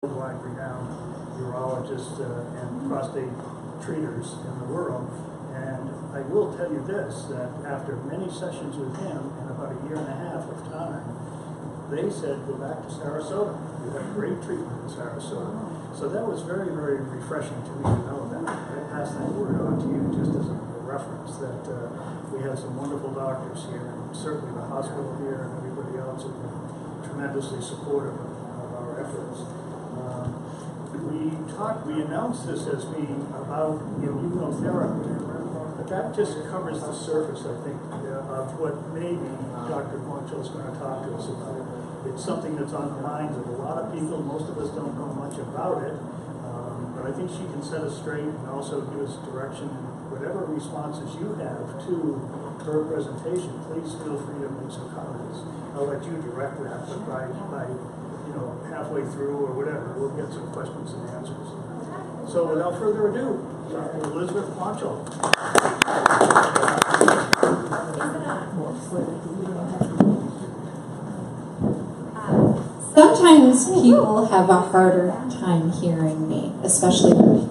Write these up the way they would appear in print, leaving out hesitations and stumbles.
worldwide renowned urologists and prostate treaters in the world. And I will tell you this, that after many sessions with him in about a year and a half of time, they said, go back to Sarasota. You have great treatment in Sarasota. So that was very, very refreshing to me to know that. I pass that word on to you just as a reference, that we have some wonderful doctors here, and certainly the hospital here and everybody else have been tremendously supportive of our efforts. We announced this as being about immunotherapy, but that just covers the surface, I think, of what maybe Dr. Guancial is going to talk to us about. It's something that's on the minds of a lot of people. Most of us don't know much about it, but I think she can set us straight and also give us direction. And whatever responses you have to her presentation, please feel free to make some comments. I'll let you direct that, but by halfway through or whatever, we'll get some questions and answers. So without further ado, Dr. Elizabeth Guancial. Sometimes people have a harder time hearing me, especially with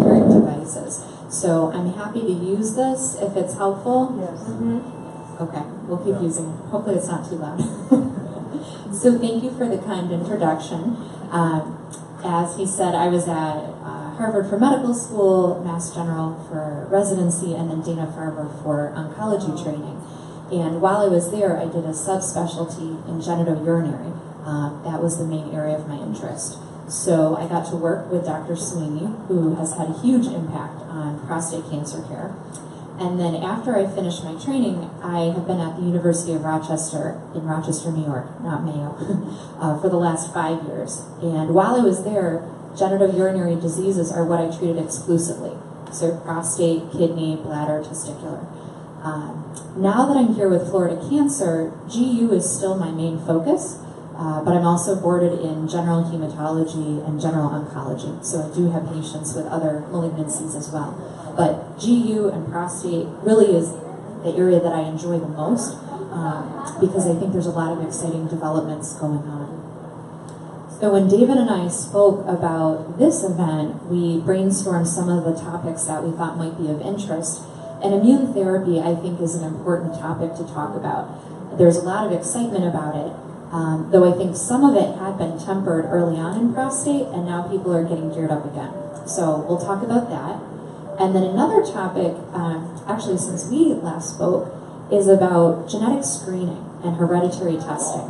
hearing devices. So I'm happy to use this if it's helpful. Yes. Okay, we'll keep using it. Hopefully it's not too loud. So thank you for the kind introduction. As he said, I was at Harvard for medical school, Mass General for residency, and then Dana-Farber for oncology training. And while I was there, I did a subspecialty in genitourinary. That was the main area of my interest. So I got to work with Dr. Sweeney, who has had a huge impact on prostate cancer care. And then after I finished my training, I have been at the University of Rochester, in Rochester, New York, not Mayo, for the last 5 years. And while I was there, genitourinary diseases are what I treated exclusively. So prostate, kidney, bladder, testicular. Now that I'm here with Florida Cancer, GU is still my main focus, but I'm also boarded in general hematology and general oncology. So I do have patients with other malignancies as well. But GU and prostate really is the area that I enjoy the most because I think there's a lot of exciting developments going on. So when David and I spoke about this event, we brainstormed some of the topics that we thought might be of interest. And immune therapy, I think, is an important topic to talk about. There's a lot of excitement about it, though I think some of it had been tempered early on in prostate, and now people are getting geared up again. So we'll talk about that. And then another topic, actually since we last spoke, is about genetic screening and hereditary testing.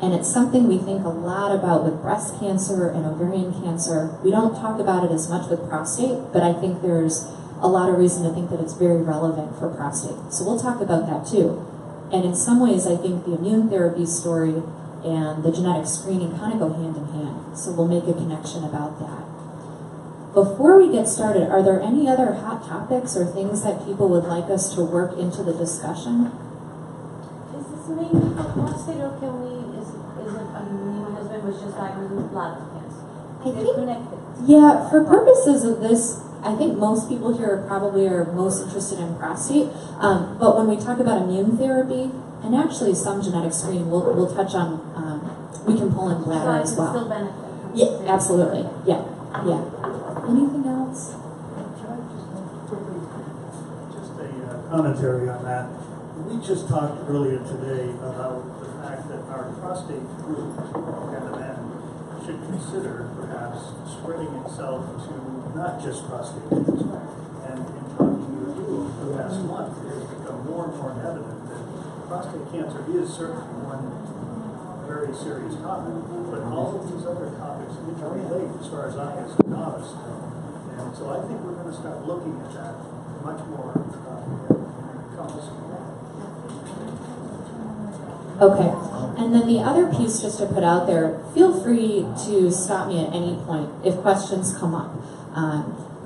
And it's something we think a lot about with breast cancer and ovarian cancer. We don't talk about it as much with prostate, but I think there's a lot of reason to think that it's very relevant for prostate. So we'll talk about that too. And in some ways, I think the immune therapy story and the genetic screening kind of go hand in hand. So we'll make a connection about that. Before we get started, are there any other hot topics or things that people would like us to work into the discussion? Is this mainly for prostate, or can we, my husband was just diagnosed with bladder cancer? They're connected. Yeah, for purposes of this, I think most people here probably are most interested in prostate. But when we talk about immune therapy, and actually some genetic screening, we'll touch on, we can pull in bladder as well. Still benefit from Yeah, absolutely. Yeah. Anything else? Can I just quickly, just a commentary on that. We just talked earlier today about the fact that our prostate group, NMN, should consider perhaps spreading itself to not just prostate cancer. And in talking with you the last month, it has become more and more evident that prostate cancer is certainly one very serious topic, but all of these other topics interrelate as far as I as a novice know. And so I think we're going to start looking at that much more encompassing. Okay. And then the other piece just to put out there, feel free to stop me at any point if questions come up.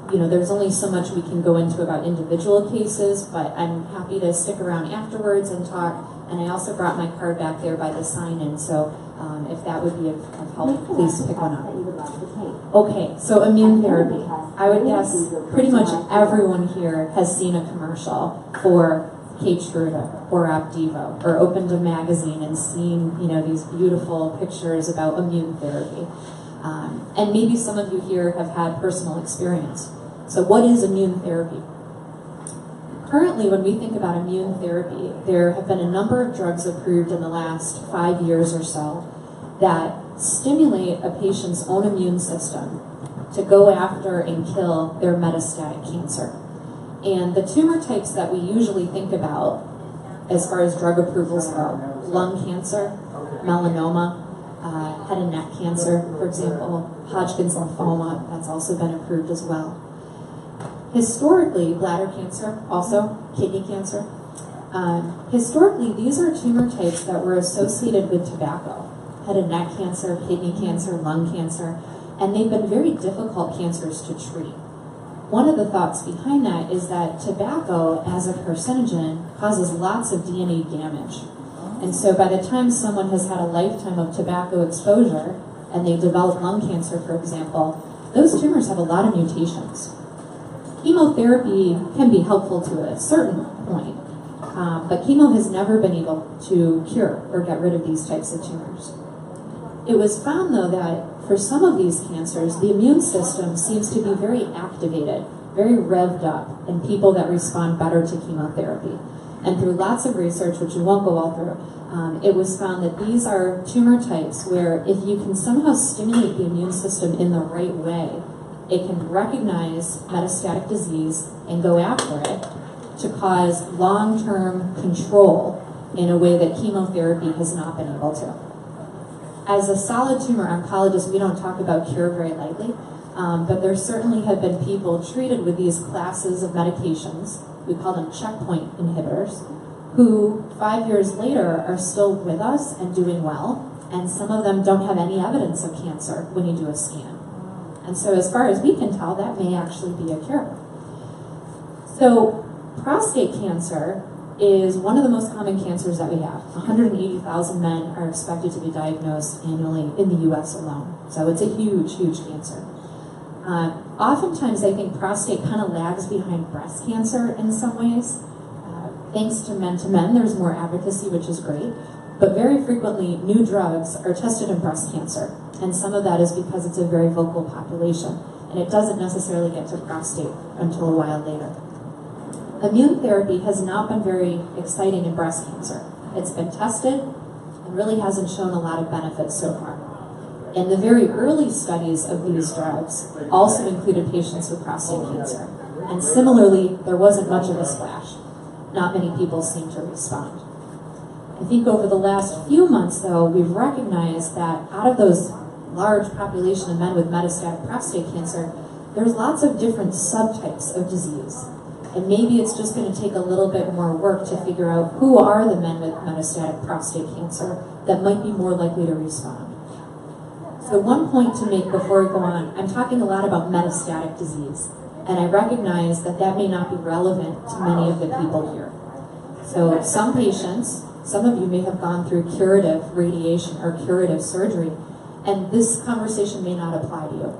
There's only so much we can go into about individual cases, but I'm happy to stick around afterwards and talk. And I also brought my card back there by the sign-in, so if that would be of help, please pick one up. Okay, so immune therapy. I would guess pretty much everyone here has seen a commercial for Keytruda or Opdivo, or opened a magazine and seen these beautiful pictures about immune therapy. And maybe some of you here have had personal experience. So what is immune therapy? Currently, when we think about immune therapy, there have been a number of drugs approved in the last 5 years or so that stimulate a patient's own immune system to go after and kill their metastatic cancer. And the tumor types that we usually think about as far as drug approvals go, lung cancer, melanoma, head and neck cancer, for example, Hodgkin's lymphoma, that's also been approved as well. Historically, bladder cancer, also kidney cancer. Historically, these are tumor types that were associated with tobacco, head and neck cancer, kidney cancer, lung cancer, and they've been very difficult cancers to treat. One of the thoughts behind that is that tobacco, as a carcinogen, causes lots of DNA damage. And so by the time someone has had a lifetime of tobacco exposure, and they develop lung cancer, for example, those tumors have a lot of mutations. Chemotherapy can be helpful to a certain point, but chemo has never been able to cure or get rid of these types of tumors. It was found, though, that for some of these cancers, the immune system seems to be very activated, very revved up in people that respond better to chemotherapy. And through lots of research, which we won't go all through, it was found that these are tumor types where if you can somehow stimulate the immune system in the right way, it can recognize metastatic disease and go after it to cause long-term control in a way that chemotherapy has not been able to. As a solid tumor oncologist, we don't talk about cure very lightly, but there certainly have been people treated with these classes of medications, we call them checkpoint inhibitors, who 5 years later are still with us and doing well, and some of them don't have any evidence of cancer when you do a scan. And so as far as we can tell, that may actually be a cure. So prostate cancer is one of the most common cancers that we have. 180,000 men are expected to be diagnosed annually in the US alone. So it's a huge, huge cancer. Oftentimes I think prostate kind of lags behind breast cancer in some ways. Thanks to men, there's more advocacy, which is great. But very frequently, new drugs are tested in breast cancer. And some of that is because it's a very vocal population. And it doesn't necessarily get to prostate until a while later. Immune therapy has not been very exciting in breast cancer. It's been tested and really hasn't shown a lot of benefits so far. And the very early studies of these drugs also included patients with prostate cancer. And similarly, there wasn't much of a splash. Not many people seemed to respond. I think over the last few months, though, we've recognized that out of those large population of men with metastatic prostate cancer, there's lots of different subtypes of disease. And maybe it's just going to take a little bit more work to figure out who are the men with metastatic prostate cancer that might be more likely to respond. So one point to make before we go on, I'm talking a lot about metastatic disease, and I recognize that that may not be relevant to many of the people here. So some patients, some of you may have gone through curative radiation or curative surgery, and this conversation may not apply to you.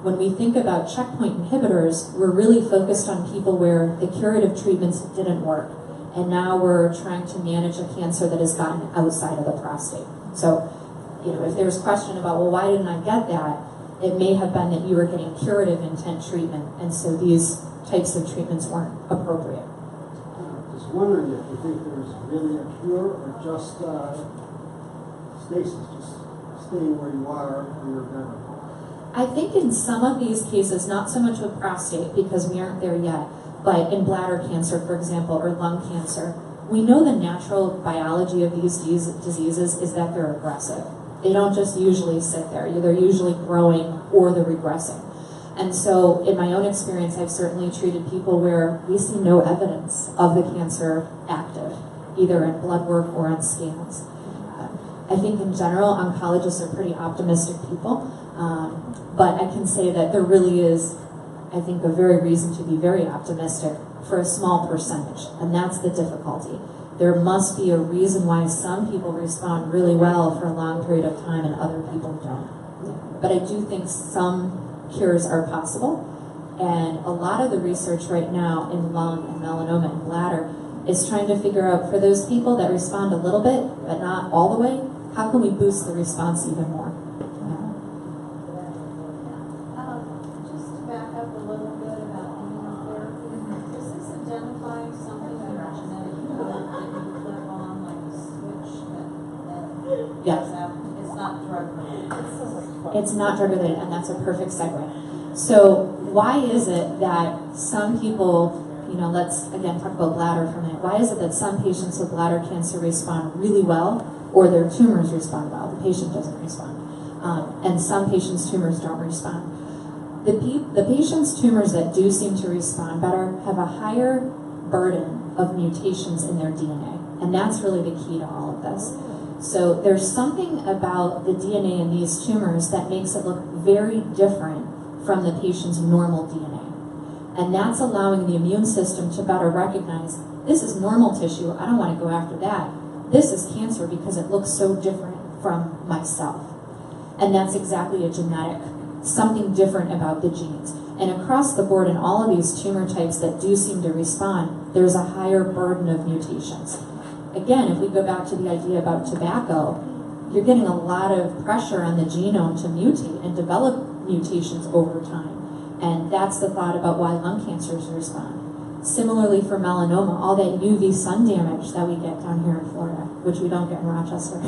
When we think about checkpoint inhibitors, we're really focused on people where the curative treatments didn't work, and now we're trying to manage a cancer that has gotten outside of the prostate. So, if there's a question about, well, why didn't I get that? It may have been that you were getting curative intent treatment, and so these types of treatments weren't appropriate. Just wondering if you think there's really a cure or just stasis, just staying where you are and you're better. I think in some of these cases, not so much with prostate because we aren't there yet, but in bladder cancer, for example, or lung cancer, we know the natural biology of these diseases is that they're aggressive. They don't just usually sit there. They're usually growing or they're regressing. And so in my own experience, I've certainly treated people where we see no evidence of the cancer active, either in blood work or on scans. I think in general, oncologists are pretty optimistic people, but I can say that there really is, I think, a very reason to be very optimistic for a small percentage, and that's the difficulty. There must be a reason why some people respond really well for a long period of time and other people don't. But I do think some cures are possible, and a lot of the research right now in lung and melanoma and bladder is trying to figure out for those people that respond a little bit but not all the way, how can we boost the response even more? It's not drug related, and that's a perfect segue. So why is it that some people, let's again talk about bladder for a minute. Why is it that some patients with bladder cancer respond really well, or their tumors respond well? The patient doesn't respond. And some patients' tumors don't respond. The patient's tumors that do seem to respond better have a higher burden of mutations in their DNA. And that's really the key to all of this. So there's something about the DNA in these tumors that makes it look very different from the patient's normal DNA. And that's allowing the immune system to better recognize, this is normal tissue, I don't want to go after that. This is cancer because it looks so different from myself. And that's exactly a genetic, something different about the genes. And across the board in all of these tumor types that do seem to respond, there's a higher burden of mutations. Again, if we go back to the idea about tobacco, you're getting a lot of pressure on the genome to mutate and develop mutations over time. And that's the thought about why lung cancers respond. Similarly for melanoma, all that UV sun damage that we get down here in Florida, which we don't get in Rochester,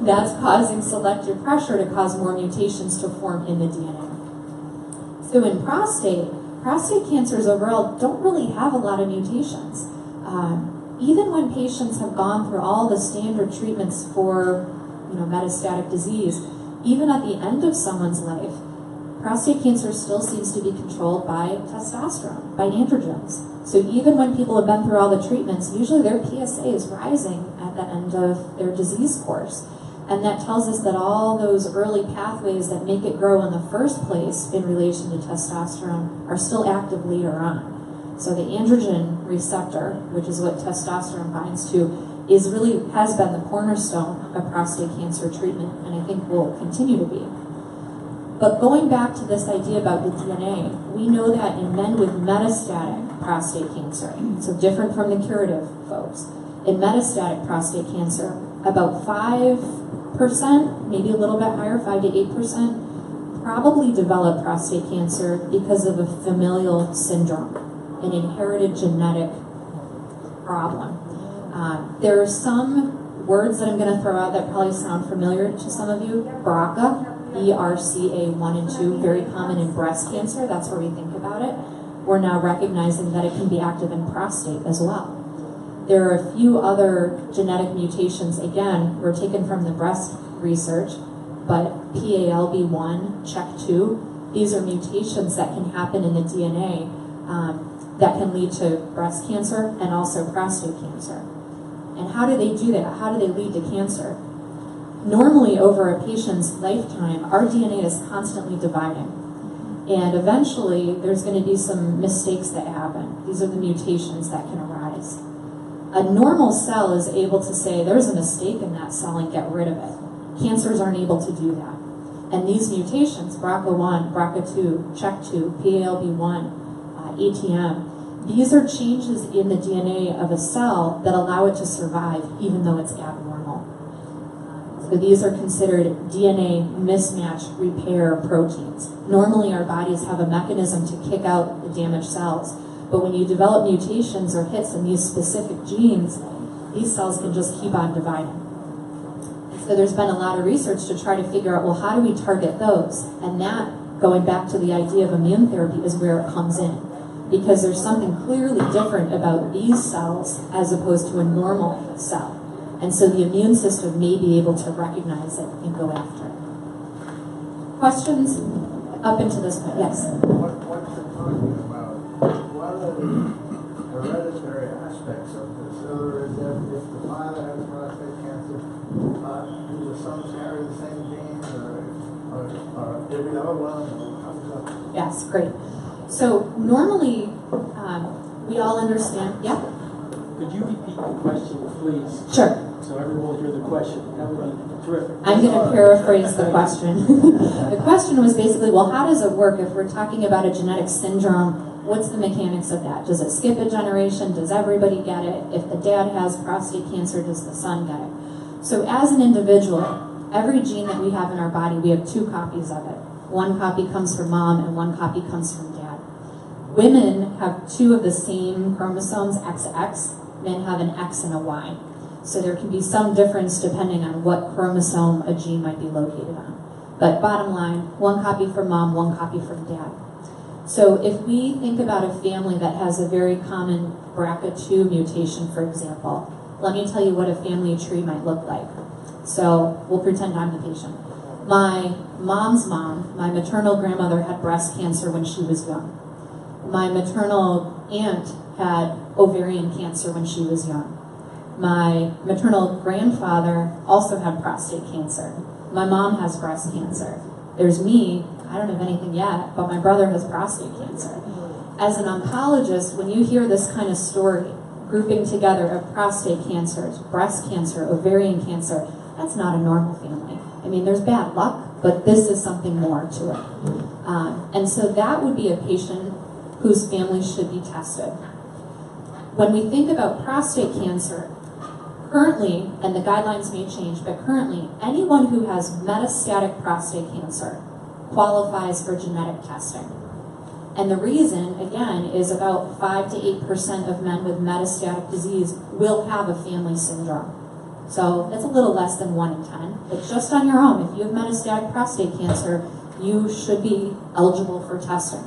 that's causing selective pressure to cause more mutations to form in the DNA. So in prostate cancers overall don't really have a lot of mutations. Even when patients have gone through all the standard treatments for metastatic disease, even at the end of someone's life, prostate cancer still seems to be controlled by testosterone, by androgens. So even when people have been through all the treatments, usually their PSA is rising at the end of their disease course. And that tells us that all those early pathways that make it grow in the first place in relation to testosterone are still active later on. So the androgen receptor, which is what testosterone binds to, has been the cornerstone of prostate cancer treatment, and I think will continue to be. But going back to this idea about the DNA, we know that in men with metastatic prostate cancer, so different from the curative folks, in metastatic prostate cancer, about 5%, maybe a little bit higher, 5 to 8%, probably develop prostate cancer because of a familial syndrome, an inherited genetic problem. There are some words that I'm going to throw out that probably sound familiar to some of you. BRCA, BRCA1 and 2, very common in breast cancer. That's where we think about it. We're now recognizing that it can be active in prostate as well. There are a few other genetic mutations, again, were taken from the breast research, but PALB1, CHEK2, these are mutations that can happen in the DNA that can lead to breast cancer and also prostate cancer. And how do they do that? How do they lead to cancer? Normally, over a patient's lifetime, our DNA is constantly dividing. And eventually, there's going to be some mistakes that happen. These are the mutations that can arise. A normal cell is able to say, there's a mistake in that cell and get rid of it. Cancers aren't able to do that. And these mutations, BRCA1, BRCA2, CHEK2, PALB1, ATM, these are changes in the DNA of a cell that allow it to survive even though it's abnormal. So these are considered DNA mismatch repair proteins. Normally our bodies have a mechanism to kick out the damaged cells, but when you develop mutations or hits in these specific genes, these cells can just keep on dividing. So there's been a lot of research to try to figure out, well, how do we target those? And that, going back to the idea of immune therapy, is where it comes in. Because there's something clearly different about these cells as opposed to a normal cell. And so the immune system may be able to recognize it and go after it. Questions up into this point? Yes? What you're talking about, what are the hereditary aspects of this? In other words, if the father has prostate cancer, do the sons carry the same genes, or every other one? Yes, great. So normally, we all understand, yeah? Could you repeat the question, please? Sure. So everyone will hear the question. That would be terrific. I'm going to paraphrase the question. The question was basically, well, how does it work if we're talking about a genetic syndrome? What's the mechanics of that? Does it skip a generation? Does everybody get it? If the dad has prostate cancer, does the son get it? So as an individual, every gene that we have in our body, we have 2 copies of it. One copy comes from mom and 1 copy comes from dad. Women have 2 of the same chromosomes, XX. Men have an X and a Y. So there can be some difference depending on what chromosome a gene might be located on. But bottom line, 1 copy from mom, 1 copy from dad. So if we think about a family that has a very common BRCA2 mutation, for example, let me tell you what a family tree might look like. So we'll pretend I'm the patient. My mom's mom, my maternal grandmother, had breast cancer when she was young. My maternal aunt had ovarian cancer when she was young. My maternal grandfather also had prostate cancer. My mom has breast cancer. There's me, I don't have anything yet, but my brother has prostate cancer. As an oncologist, when you hear this kind of story, grouping together of prostate cancers, breast cancer, ovarian cancer, that's not a normal family. I mean, there's bad luck, but this is something more to it. And so that would be a patient whose family should be tested. When we think about prostate cancer, currently, and the guidelines may change, but currently, anyone who has metastatic prostate cancer qualifies for genetic testing. And the reason, again, is about 5 to 8% of men with metastatic disease will have a family syndrome. So that's a little less than 1 in 10. But just on your own, if you have metastatic prostate cancer, you should be eligible for testing.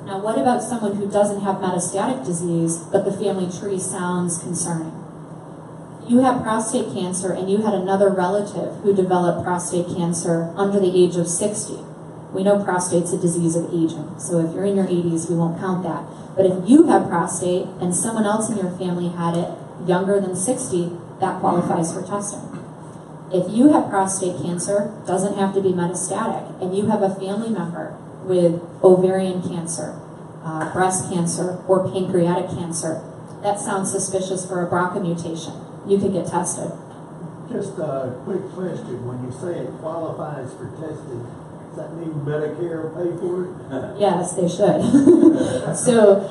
Now, what about someone who doesn't have metastatic disease, but the family tree sounds concerning? You have prostate cancer and you had another relative who developed prostate cancer under the age of 60. We know prostate's a disease of aging, so if you're in your 80s, we won't count that. But if you have prostate and someone else in your family had it younger than 60, that qualifies for testing. If you have prostate cancer, doesn't have to be metastatic, and you have a family member with ovarian cancer, breast cancer, or pancreatic cancer, that sounds suspicious for a BRCA mutation. You could get tested. Just a quick question. When you say it qualifies for testing, does that mean Medicare will pay for it? Yes, they should. So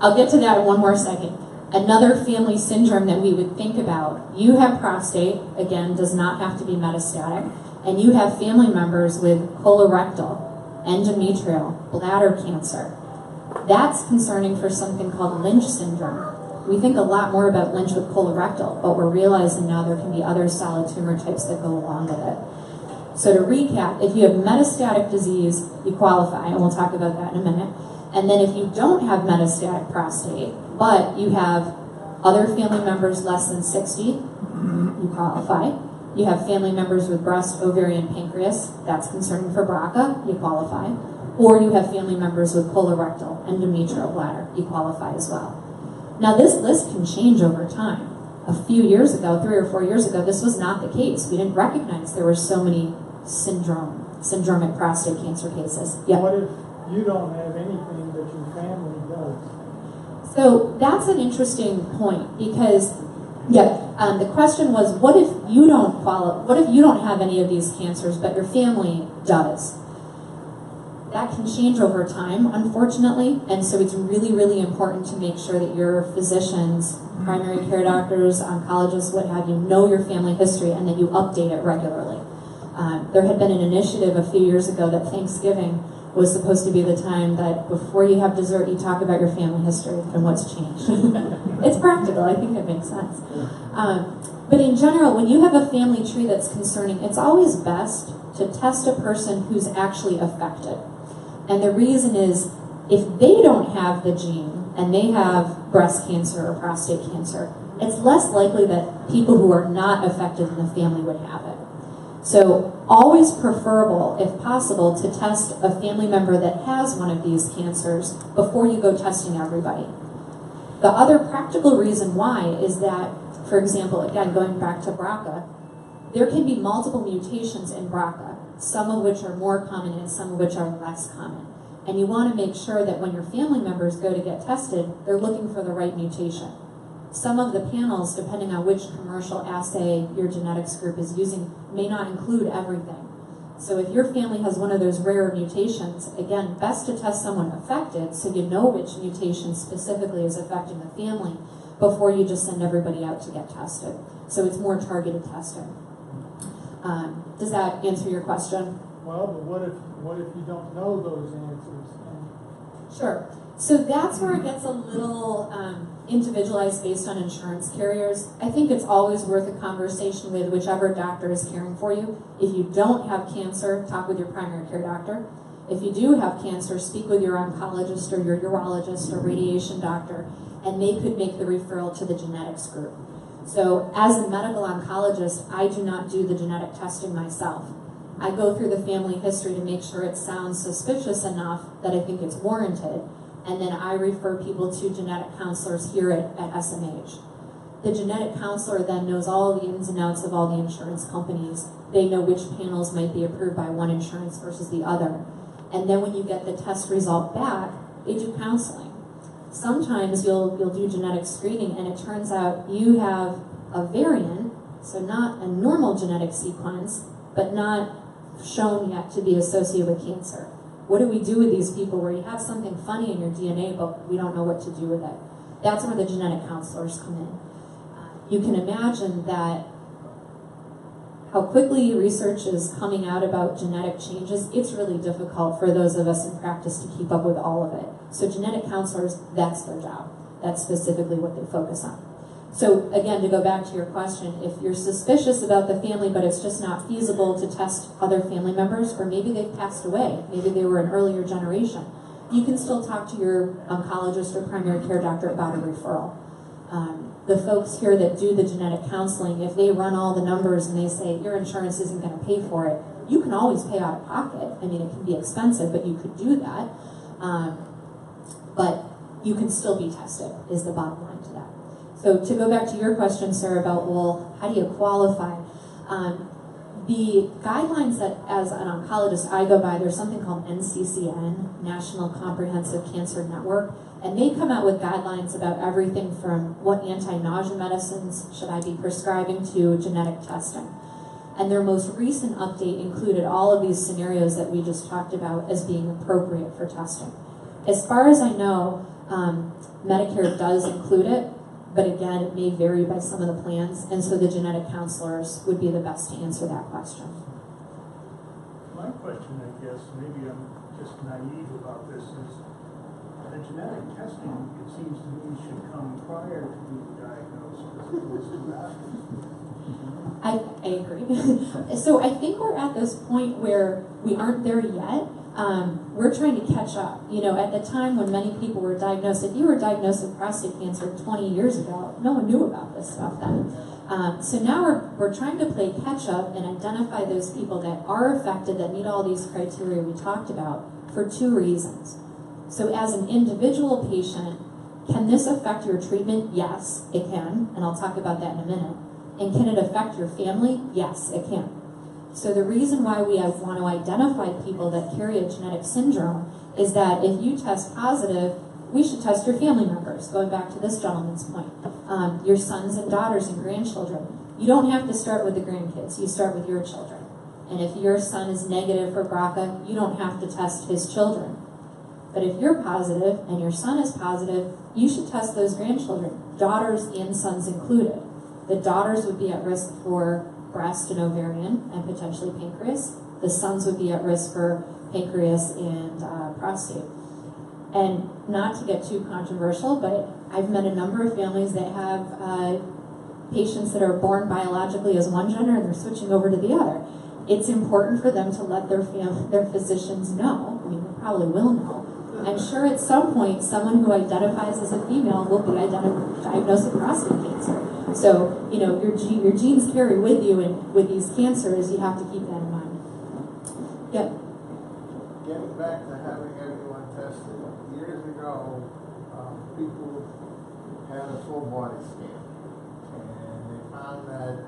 I'll get to that in one more second. Another family syndrome that we would think about, you have prostate, again, does not have to be metastatic, and you have family members with colorectal, endometrial, bladder cancer. That's concerning for something called Lynch syndrome. We think a lot more about Lynch with colorectal, but we're realizing now there can be other solid tumor types that go along with it. So to recap, if you have metastatic disease, you qualify, and we'll talk about that in a minute. And then if you don't have metastatic prostate, but you have other family members less than 60, you qualify. You have family members with breast, ovarian, pancreas, that's concerning for BRCA, you qualify. Or you have family members with colorectal, endometrial, bladder, you qualify as well. Now this list can change over time. A few years ago, 3 or 4 years ago, this was not the case. We didn't recognize there were so many syndromic prostate cancer cases. Yeah. What if you don't have anything that your family does? So that's an interesting point because, the question was, what if you don't have any of these cancers, but your family does? That can change over time, unfortunately, and so it's really, really important to make sure that your physicians, primary care doctors, oncologists, what have you, know your family history and that you update it regularly. There had been an initiative a few years ago that Thanksgiving was supposed to be the time that before you have dessert, you talk about your family history and what's changed. It's practical, I think it makes sense. But in general, when you have a family tree that's concerning, it's always best to test a person who's actually affected. And the reason is, if they don't have the gene and they have breast cancer or prostate cancer, it's less likely that people who are not affected in the family would have it. So always preferable, if possible, to test a family member that has one of these cancers before you go testing everybody. The other practical reason why is that, for example, again, going back to BRCA, there can be multiple mutations in BRCA, some of which are more common and some of which are less common. And you want to make sure that when your family members go to get tested, they're looking for the right mutation. Some of the panels, depending on which commercial assay your genetics group is using, may not include everything. So if your family has one of those rare mutations, again, best to test someone affected so you know which mutation specifically is affecting the family before you just send everybody out to get tested. So it's more targeted testing. Does that answer your question? Well, but what if you don't know those answers? And Sure. So that's where it gets a little individualized based on insurance carriers. I think it's always worth a conversation with whichever doctor is caring for you. If you don't have cancer, talk with your primary care doctor. If you do have cancer, speak with your oncologist or your urologist or radiation doctor, and they could make the referral to the genetics group. So as a medical oncologist, I do not do the genetic testing myself. I go through the family history to make sure it sounds suspicious enough that I think it's warranted, and then I refer people to genetic counselors here at SMH. The genetic counselor then knows all the ins and outs of all the insurance companies. They know which panels might be approved by one insurance versus the other. And then when you get the test result back, they do counseling. Sometimes you'll do genetic screening and it turns out you have a variant, so not a normal genetic sequence, but not shown yet to be associated with cancer. What do we do with these people where you have something funny in your DNA, but we don't know what to do with it? That's where the genetic counselors come in. You can imagine that how quickly research is coming out about genetic changes, it's really difficult for those of us in practice to keep up with all of it. So genetic counselors, that's their job. That's specifically what they focus on. So again, to go back to your question, if you're suspicious about the family, but it's just not feasible to test other family members, or maybe they've passed away, maybe they were an earlier generation, you can still talk to your oncologist or primary care doctor about a referral. The folks here that do the genetic counseling, if they run all the numbers and they say your insurance isn't going to pay for it, you can always pay out of pocket. I mean, it can be expensive, but you could do that. But you can still be tested, is the bottom line to that. So to go back to your question, sir, about, well, how do you qualify? The guidelines that, as an oncologist, I go by, there's something called NCCN, National Comprehensive Cancer Network, and they come out with guidelines about everything from what anti-nausea medicines should I be prescribing to genetic testing. And their most recent update included all of these scenarios that we just talked about as being appropriate for testing. As far as I know, Medicare does include it, but again, it may vary by some of the plans, and so the genetic counselors would be the best to answer that question. My question, I guess, maybe I'm just naive about this, is the genetic testing, it seems to me, should come prior to being diagnosed as opposed to after. I agree. So I think we're at this point where we aren't there yet. We're trying to catch up. You know, at the time when many people were diagnosed, if you were diagnosed with prostate cancer 20 years ago, no one knew about this stuff then. So now we're trying to play catch up and identify those people that are affected, that meet all these criteria we talked about, for two reasons. So as an individual patient, can this affect your treatment? Yes, it can, and I'll talk about that in a minute. And can it affect your family? Yes, it can. So the reason why we want to identify people that carry a genetic syndrome is that if you test positive, we should test your family members, going back to this gentleman's point. Your sons and daughters and grandchildren. You don't have to start with the grandkids, you start with your children. And if your son is negative for BRCA, you don't have to test his children. But if you're positive and your son is positive, you should test those grandchildren, daughters and sons included. The daughters would be at risk for breast and ovarian and potentially pancreas. The sons would be at risk for pancreas and prostate. And not to get too controversial, but I've met a number of families that have patients that are born biologically as one gender and they're switching over to the other. It's important for them to let their physicians know. I mean, they probably will know. I'm sure at some point someone who identifies as a female will be diagnosed with prostate cancer. So, you know, your genes carry with you, and with these cancers, you have to keep that in mind. Yep. Getting back to having everyone tested, years ago, people had a full body scan, and they found that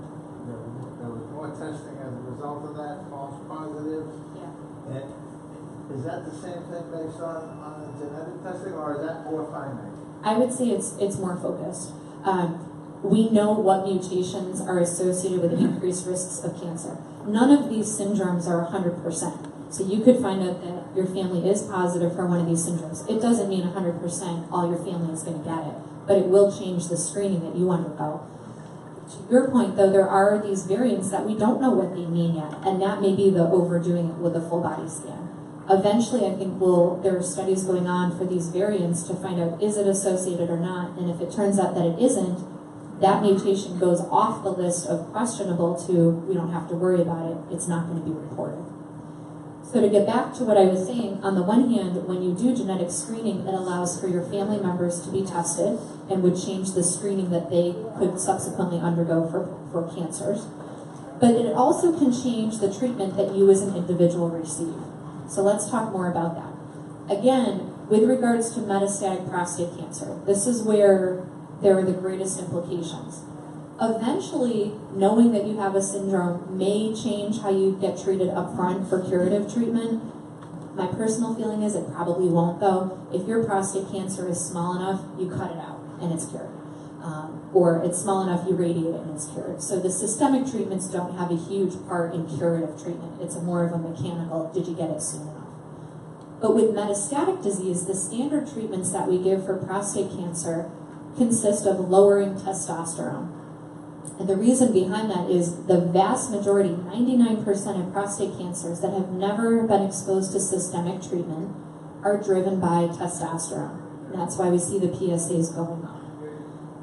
there was more testing as a result of that, false positives. Yeah. And is that the same thing based on the genetic testing, or is that more finite? I would say it's more focused. We know what mutations are associated with increased risks of cancer. None of these syndromes are 100%. So you could find out that your family is positive for one of these syndromes. It doesn't mean 100% all your family is going to get it, but it will change the screening that you undergo. To your point, though, there are these variants that we don't know what they mean yet, and that may be the overdoing it with a full body scan. Eventually, I think there are studies going on for these variants to find out, is it associated or not? And if it turns out that it isn't, that mutation goes off the list of questionable to, we don't have to worry about it, it's not going to be reported. So to get back to what I was saying, on the one hand, when you do genetic screening, it allows for your family members to be tested and would change the screening that they could subsequently undergo for cancers. But it also can change the treatment that you as an individual receive. So let's talk more about that. Again, with regards to metastatic prostate cancer, this is where there are the greatest implications. Eventually, knowing that you have a syndrome may change how you get treated up front for curative treatment. My personal feeling is it probably won't, though. If your prostate cancer is small enough, you cut it out and it's cured. Or it's small enough, you radiate it and it's cured. So the systemic treatments don't have a huge part in curative treatment. It's more of a mechanical, did you get it soon enough? But with metastatic disease, the standard treatments that we give for prostate cancer consist of lowering testosterone. And the reason behind that is the vast majority, 99% of prostate cancers that have never been exposed to systemic treatment are driven by testosterone. And that's why we see the PSAs going up.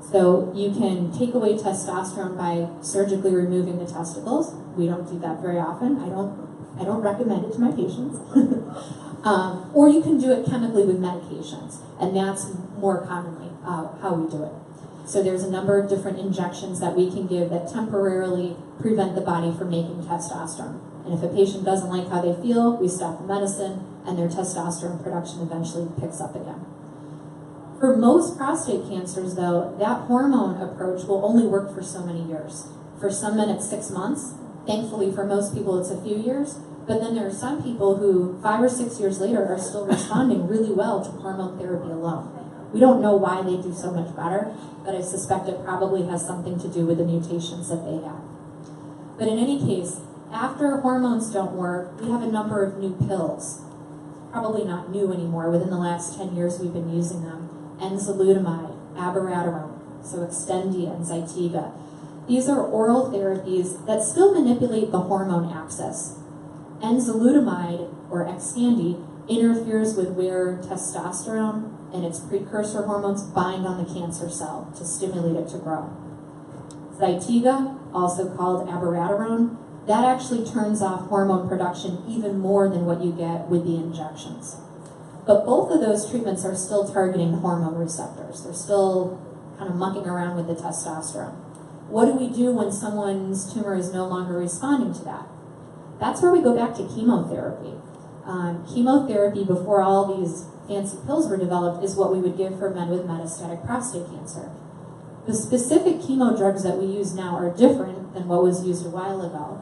So you can take away testosterone by surgically removing the testicles. We don't do that very often. I don't recommend it to my patients. Or you can do it chemically with medications, and that's more commonly how we do it. So there's a number of different injections that we can give that temporarily prevent the body from making testosterone. And if a patient doesn't like how they feel, we stop the medicine, and their testosterone production eventually picks up again. For most prostate cancers, though, that hormone approach will only work for so many years. For some men, it's 6 months. Thankfully, for most people, it's a few years. But then there are some people who 5 or 6 years later are still responding really well to hormone therapy alone. We don't know why they do so much better, but I suspect it probably has something to do with the mutations that they have. But in any case, after hormones don't work, we have a number of new pills. Probably not new anymore. Within the last 10 years, we've been using them. Enzalutamide, abiraterone, so Extendia and Zytiga. These are oral therapies that still manipulate the hormone axis. Enzalutamide, or Xtandi, interferes with where testosterone and its precursor hormones bind on the cancer cell to stimulate it to grow. Zytiga, also called abiraterone, that actually turns off hormone production even more than what you get with the injections. But both of those treatments are still targeting hormone receptors. They're still kind of mucking around with the testosterone. What do we do when someone's tumor is no longer responding to that? That's where we go back to chemotherapy. Chemotherapy, before all these fancy pills were developed, is what we would give for men with metastatic prostate cancer. The specific chemo drugs that we use now are different than what was used a while ago.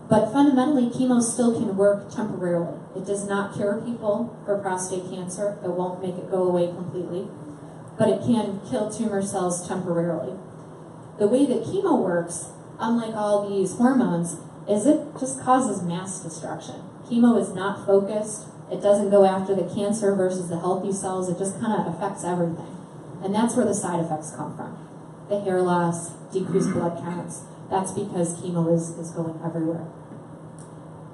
But fundamentally, chemo still can work temporarily. It does not cure people for prostate cancer. It won't make it go away completely. But it can kill tumor cells temporarily. The way that chemo works, unlike all these hormones, is it just causes mass destruction. Chemo is not focused. It doesn't go after the cancer versus the healthy cells. It just kind of affects everything. And that's where the side effects come from. The hair loss, decreased blood counts. That's because chemo is going everywhere.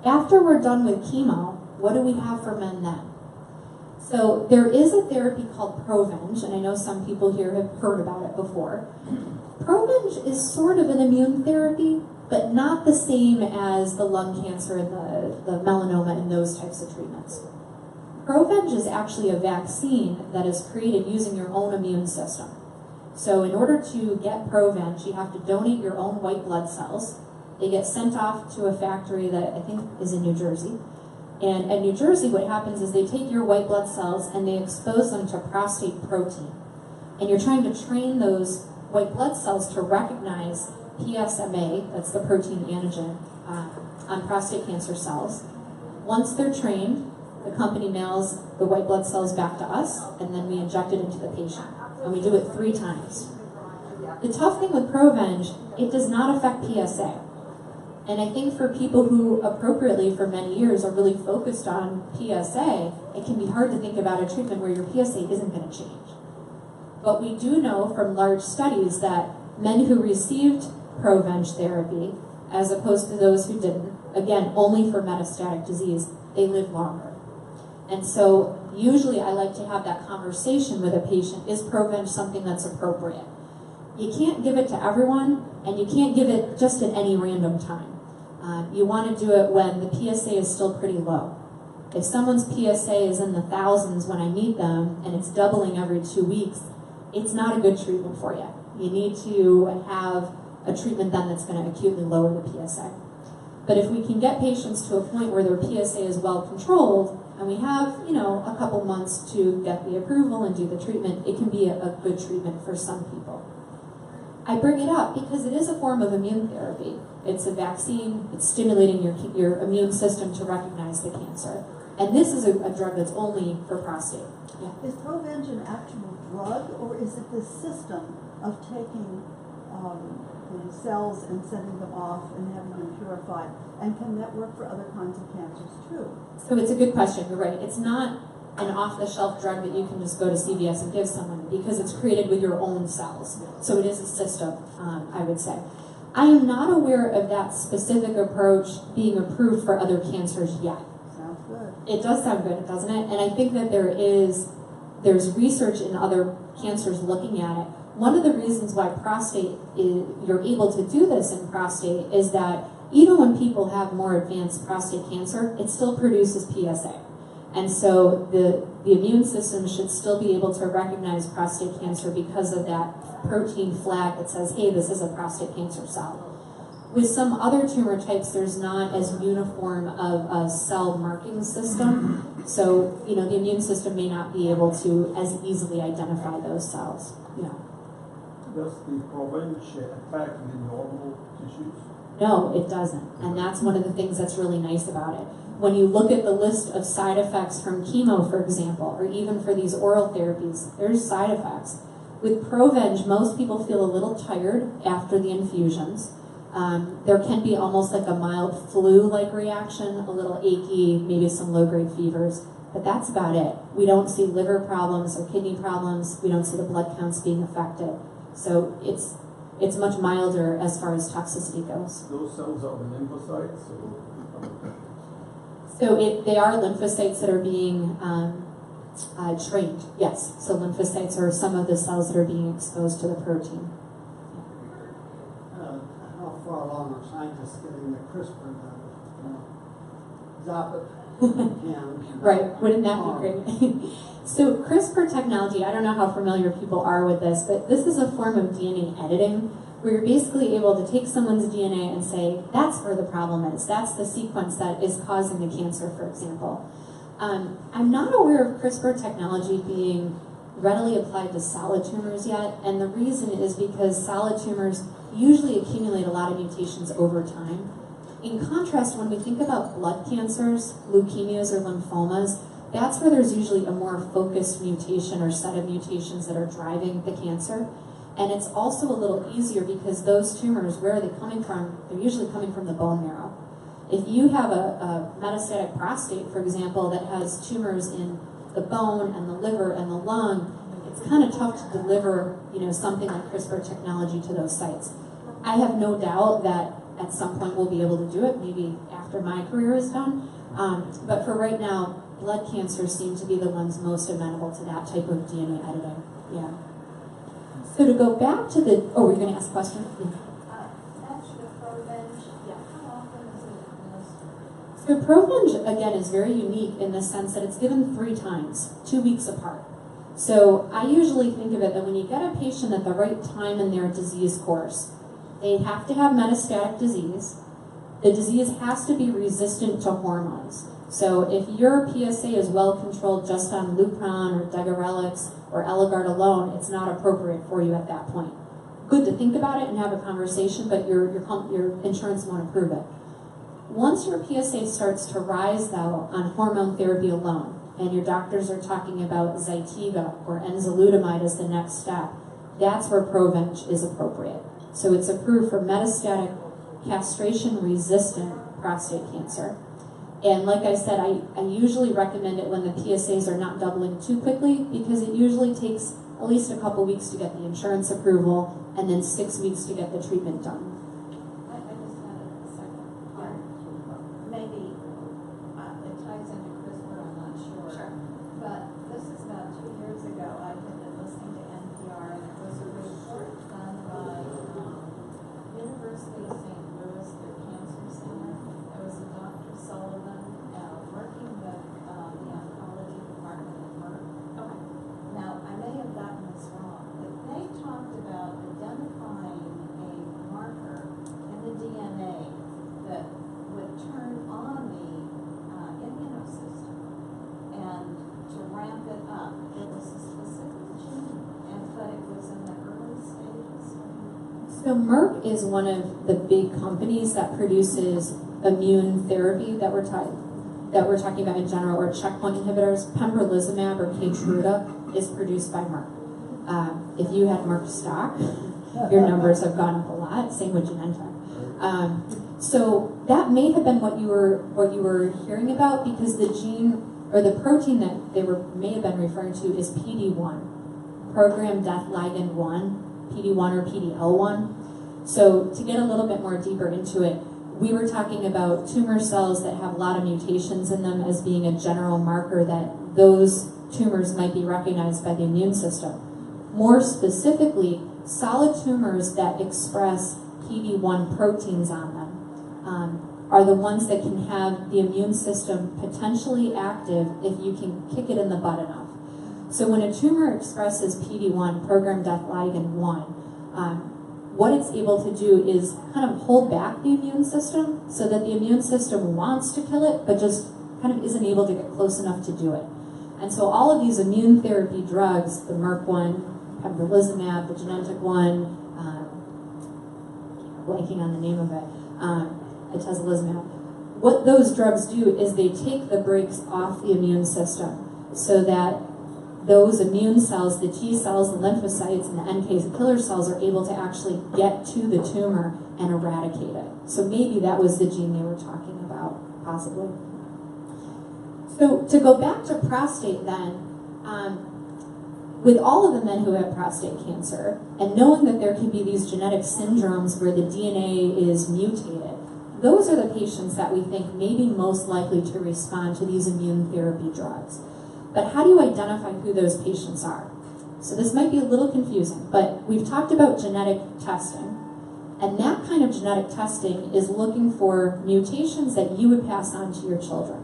After we're done with chemo, what do we have for men then? So there is a therapy called Provenge, and I know some people here have heard about it before. Provenge is sort of an immune therapy, but not the same as the lung cancer and the melanoma and those types of treatments. Provenge is actually a vaccine that is created using your own immune system. So in order to get Provenge, you have to donate your own white blood cells. They get sent off to a factory that I think is in New Jersey. And at New Jersey, what happens is they take your white blood cells and they expose them to prostate protein. And you're trying to train those white blood cells to recognize PSMA, that's the protein antigen, on prostate cancer cells. Once they're trained, the company mails the white blood cells back to us, and then we inject it into the patient. And we do it 3 times. The tough thing with Provenge, it does not affect PSA. And I think for people who appropriately for many years are really focused on PSA, it can be hard to think about a treatment where your PSA isn't going to change. But we do know from large studies that men who received Provenge therapy, as opposed to those who didn't, again, only for metastatic disease, they live longer. And so usually I like to have that conversation with a patient. Is Provenge something that's appropriate? You can't give it to everyone, and you can't give it just at any random time. You want to do it when the PSA is still pretty low. If someone's PSA is in the thousands when I meet them, and it's doubling every 2 weeks, it's not a good treatment for you. You need to have a treatment then that's going to acutely lower the PSA. But if we can get patients to a point where their PSA is well controlled, and we have, a couple months to get the approval and do the treatment, it can be a good treatment for some people. I bring it up because it is a form of immune therapy. It's a vaccine. It's stimulating your immune system to recognize the cancer. And this is a drug that's only for prostate. Yeah. Is Provenge an actual drug, or is it the system of taking the cells and sending them off and having them purified? And can that work for other kinds of cancers too? So it's a good question. You're right. It's not an off-the-shelf drug that you can just go to CVS and give someone, because it's created with your own cells. So it is a system, I would say. I am not aware of that specific approach being approved for other cancers yet. Sounds good. It does sound good, doesn't it? And I think that there's research in other cancers looking at it. One of the reasons why you're able to do this in prostate is that even when people have more advanced prostate cancer, it still produces PSA. And so the immune system should still be able to recognize prostate cancer because of that protein flag that says, hey, this is a prostate cancer cell. With some other tumor types, there's not as uniform of a cell marking system. So, the immune system may not be able to as easily identify those cells. Yeah. Does the Provenge attack the normal tissues? No, it doesn't. And that's one of the things that's really nice about it. When you look at the list of side effects from chemo, for example, or even for these oral therapies, there's side effects. With Provenge, most people feel a little tired after the infusions. There can be almost like a mild flu-like reaction, a little achy, maybe some low-grade fevers, but that's about it. We don't see liver problems or kidney problems. We don't see the blood counts being affected. So it's much milder as far as toxicity goes. Those cells are the lymphocytes? So they are lymphocytes that are being trained, yes. So lymphocytes are some of the cells that are being exposed to the protein. How far along are scientists getting the CRISPR zap it? Right, wouldn't that be great? So CRISPR technology, I don't know how familiar people are with this, but this is a form of DNA editing where you're basically able to take someone's DNA and say, that's where the problem is. That's the sequence that is causing the cancer, for example. I'm not aware of CRISPR technology being readily applied to solid tumors yet, and the reason is because solid tumors usually accumulate a lot of mutations over time. In contrast, when we think about blood cancers, leukemias or lymphomas, that's where there's usually a more focused mutation or set of mutations that are driving the cancer. And it's also a little easier because those tumors, where are they coming from? They're usually coming from the bone marrow. If you have a metastatic prostate, for example, that has tumors in the bone and the liver and the lung, it's kind of tough to deliver, something like CRISPR technology to those sites. I have no doubt that at some point we'll be able to do it, maybe after my career is done. But for right now, blood cancers seem to be the ones most amenable to that type of DNA editing. Yeah. So to go back to the, were you going to ask a question? Actually, Provenge, how often is it administered? So Provenge, again, is very unique in the sense that it's given 3 times, 2 weeks apart. So I usually think of it that when you get a patient at the right time in their disease course, they have to have metastatic disease. The disease has to be resistant to hormones. So if your PSA is well controlled just on Lupron or Degarelix or Eligard alone, it's not appropriate for you at that point. Good to think about it and have a conversation, but your insurance won't approve it. Once your PSA starts to rise, though, on hormone therapy alone, and your doctors are talking about Zytiga or enzalutamide as the next step, that's where Provenge is appropriate. So it's approved for metastatic castration-resistant prostate cancer. And like I said, I usually recommend it when the PSAs are not doubling too quickly because it usually takes at least a couple weeks to get the insurance approval and then 6 weeks to get the treatment done. I just had a second part. So Merck is one of the big companies that produces immune therapy that we're talking about in general, or checkpoint inhibitors. Pembrolizumab or Keytruda is produced by Merck. If you had Merck stock, your numbers have gone up a lot. Same with Genentech. So that may have been what you were hearing about, because the gene or the protein that they may have been referring to is PD-1, programmed death ligand 1, PD-1 or PD-L1. So to get a little bit more deeper into it, we were talking about tumor cells that have a lot of mutations in them as being a general marker that those tumors might be recognized by the immune system. More specifically, solid tumors that express PD-1 proteins on them are the ones that can have the immune system potentially active if you can kick it in the butt enough. So when a tumor expresses PD-1, programmed death ligand 1, what it's able to do is kind of hold back the immune system so that the immune system wants to kill it, but just kind of isn't able to get close enough to do it. And so all of these immune therapy drugs, the Merck one, pembrolizumab, the Genentech one, blanking on the name of it, atezolizumab. What those drugs do is they take the brakes off the immune system so that those immune cells, the T cells, the lymphocytes, and the NK killer cells are able to actually get to the tumor and eradicate it. So maybe that was the gene they were talking about, possibly. So to go back to prostate then, with all of the men who have prostate cancer, and knowing that there can be these genetic syndromes where the DNA is mutated, those are the patients that we think may be most likely to respond to these immune therapy drugs. But how do you identify who those patients are? So this might be a little confusing, but we've talked about genetic testing, and that kind of genetic testing is looking for mutations that you would pass on to your children.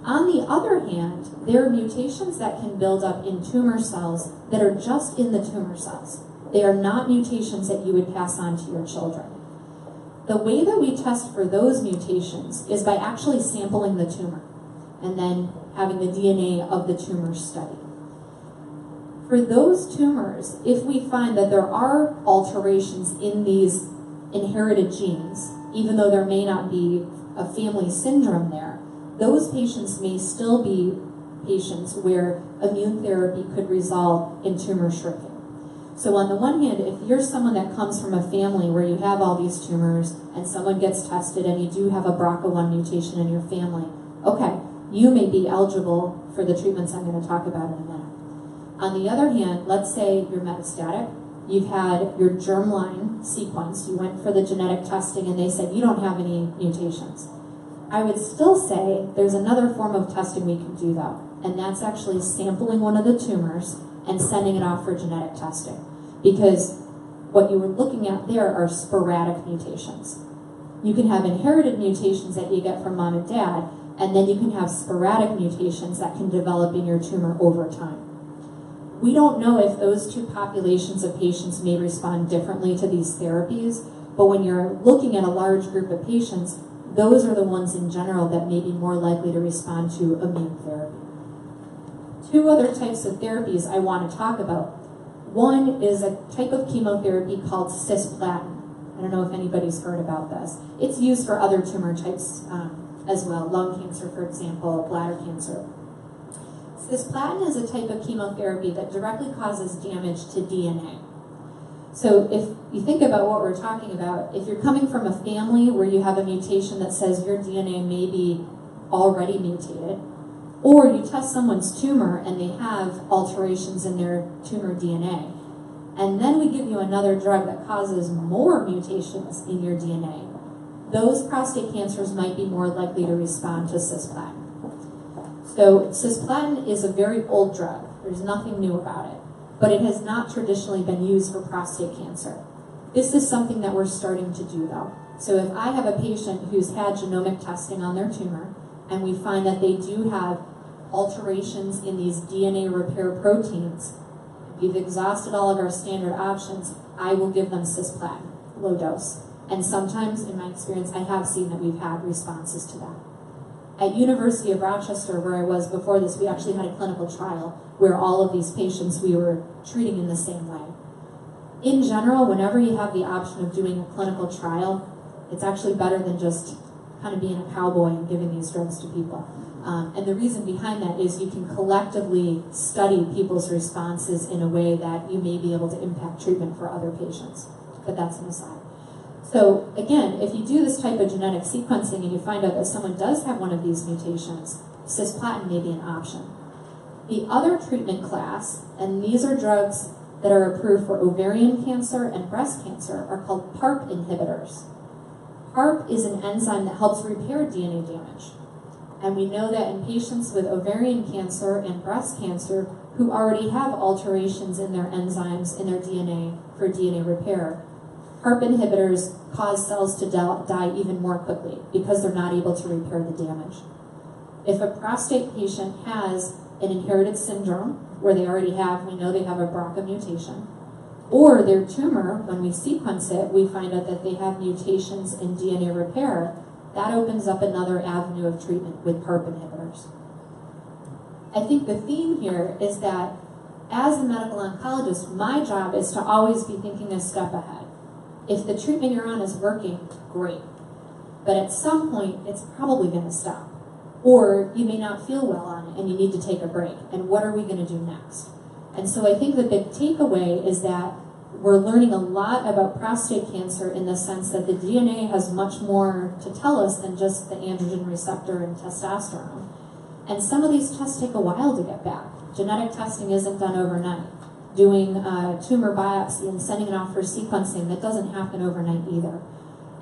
On the other hand, there are mutations that can build up in tumor cells that are just in the tumor cells. They are not mutations that you would pass on to your children. The way that we test for those mutations is by actually sampling the tumor and then having the DNA of the tumor studied. For those tumors, if we find that there are alterations in these inherited genes, even though there may not be a family syndrome there, those patients may still be patients where immune therapy could result in tumor shrinking. So on the one hand, if you're someone that comes from a family where you have all these tumors and someone gets tested and you do have a BRCA1 mutation in your family, okay, you may be eligible for the treatments I'm going to talk about in a minute. On the other hand, let's say you're metastatic, you've had your germline sequence, you went for the genetic testing and they said you don't have any mutations. I would still say there's another form of testing we can do though, and that's actually sampling one of the tumors and sending it off for genetic testing. Because what you were looking at there are sporadic mutations. You can have inherited mutations that you get from mom and dad, and then you can have sporadic mutations that can develop in your tumor over time. We don't know if those two populations of patients may respond differently to these therapies, but when you're looking at a large group of patients, those are the ones in general that may be more likely to respond to immune therapy. Two other types of therapies I want to talk about. One is a type of chemotherapy called cisplatin. I don't know if anybody's heard about this. It's used for other tumor types as well, lung cancer, for example, bladder cancer. Cisplatin is a type of chemotherapy that directly causes damage to DNA. So if you think about what we're talking about, if you're coming from a family where you have a mutation that says your DNA may be already mutated, or you test someone's tumor and they have alterations in their tumor DNA, and then we give you another drug that causes more mutations in your DNA, those prostate cancers might be more likely to respond to cisplatin. So cisplatin is a very old drug. There's nothing new about it, but it has not traditionally been used for prostate cancer. This is something that we're starting to do though. So if I have a patient who's had genomic testing on their tumor, and we find that they do have alterations in these DNA repair proteins, we've exhausted all of our standard options, I will give them cisplatin, low dose. And sometimes, in my experience, I have seen that we've had responses to that. At University of Rochester, where I was before this, we actually had a clinical trial where all of these patients we were treating in the same way. in general, whenever you have the option of doing a clinical trial, it's actually better than just kind of being a cowboy and giving these drugs to people. And the reason behind that is you can collectively study people's responses in a way that you may be able to impact treatment for other patients. But that's an aside. So again, if you do this type of genetic sequencing and you find out that someone does have one of these mutations, cisplatin may be an option. The other treatment class, and these are drugs that are approved for ovarian cancer and breast cancer, are called PARP inhibitors. PARP is an enzyme that helps repair DNA damage. And we know that in patients with ovarian cancer and breast cancer who already have alterations in their enzymes in their DNA for DNA repair, PARP inhibitors cause cells to die even more quickly because they're not able to repair the damage. If a prostate patient has an inherited syndrome where they already have, we know they have a BRCA mutation, or their tumor, when we sequence it, we find out that they have mutations in DNA repair, that opens up another avenue of treatment with PARP inhibitors. I think the theme here is that as a medical oncologist, my job is to always be thinking a step ahead. If the treatment you're on is working, great. But at some point, it's probably going to stop. Or you may not feel well on it and you need to take a break. And what are we going to do next? And so I think the big takeaway is that we're learning a lot about prostate cancer in the sense that the DNA has much more to tell us than just the androgen receptor and testosterone. And some of these tests take a while to get back. Genetic testing isn't done overnight. Doing a tumor biopsy and sending it off for sequencing, that doesn't happen overnight either.